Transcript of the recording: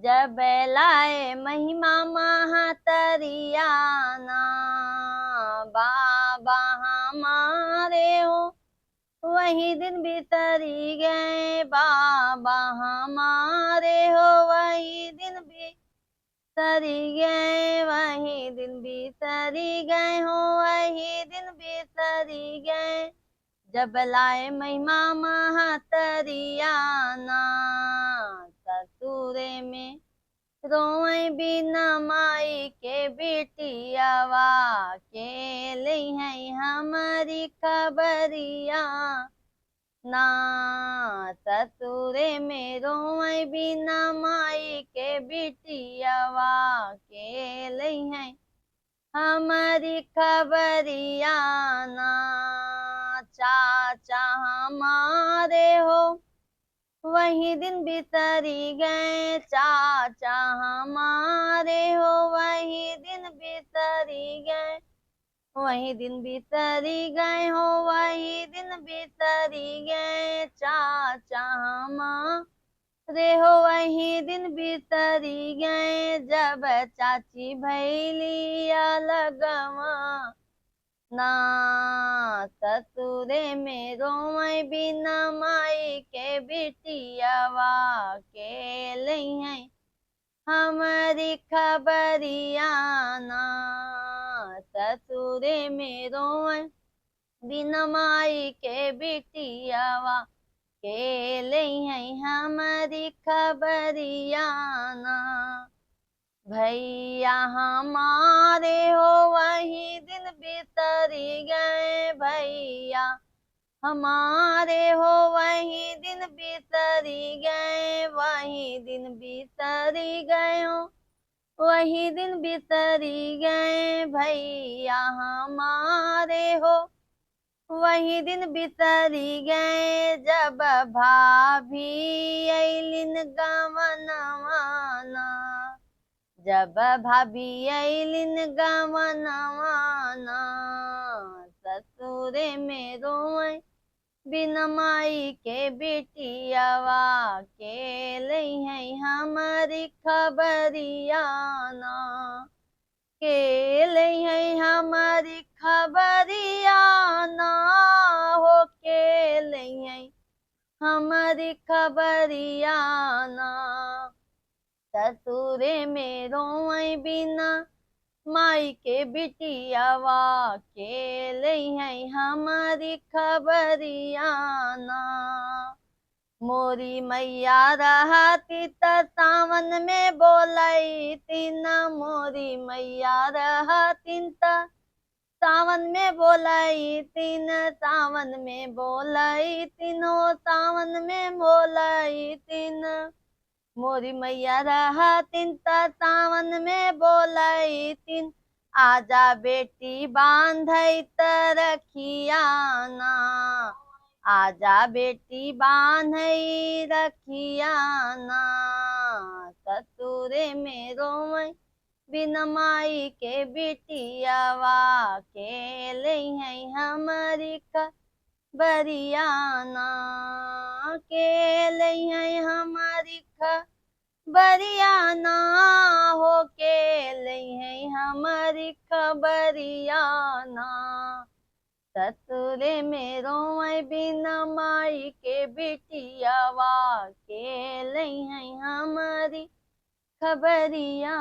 जब लाए महिमा महतरियाना, बाबा हमारे हो वही दिन बितरी गए, बाबा हमारे हो वही दिन बितरी गए, वही दिन बितरी गए हो, वही दिन बितरी गए। जब लाए महिमा महतरियाना, ससुरे में रोए बिना माई के बेटियावा, के ले है हमारी खबरिया ना। ससुरे में रोए बिना माई के बेटियावा, के ले है हमारी खबरिया ना। चाचा हमारे हो वही दिन बितरी गए, चाचा हमारे हो वही दिन बितरी गए, वही दिन बितरी गए हो, वही दिन बितरी गए। चाचा हमारे हो वही दिन बितरी गए। जब चाची भैलिया लगवा ना, ससुरे में रोए बिना माई के बिटियावा, के ले है हमारी खबरिया ना। ससुरे में रोए बिना माई के बिटियावा, के ले है हमारी खबरिया ना। भैया हमारे हो वही दिन बितरी गए, भैया हमारे हो वही दिन बितरी गए, वही दिन बितरी गए हो, वही दिन बितरी गए। भैया हमारे हो वही दिन बितरी गए। जब भाभी अलिन गवनवाना, जब भाभी अलिन गवनवाना, ससुरे में रोए बिना माई के बेटियावा, के ले है हमारी खबरिया ना, के ले है हमारी खबरिया ना हो, के ले है हमारी खबरिया ना। ससुरे में रोए बिना माई के बिटियावा, के ले है हमारी खबरिया ना। मोरी मैया रहती त सावन में बोलाई तीन, मोरी मैया रहती त सावन में बोलाई तीन, सावन में बोलाई तीनों, सावन में बोलाई तीन। मोरी मैया रहतीन त सावन में बोलाई तीन, आजा बेटी बांधई त रखिया ना, आजा बेटी बांधई रखिया ना। ससुरे में रोए बिना माई के बिटियावा, के ले है हमारी खबरिया ना, के ले है हमारी खबरिया ना हो, के ले है हमारी खबरिया ना। ससुरे में रोए बिना माई के बिटियावा, के ले है हमारी खबरिया।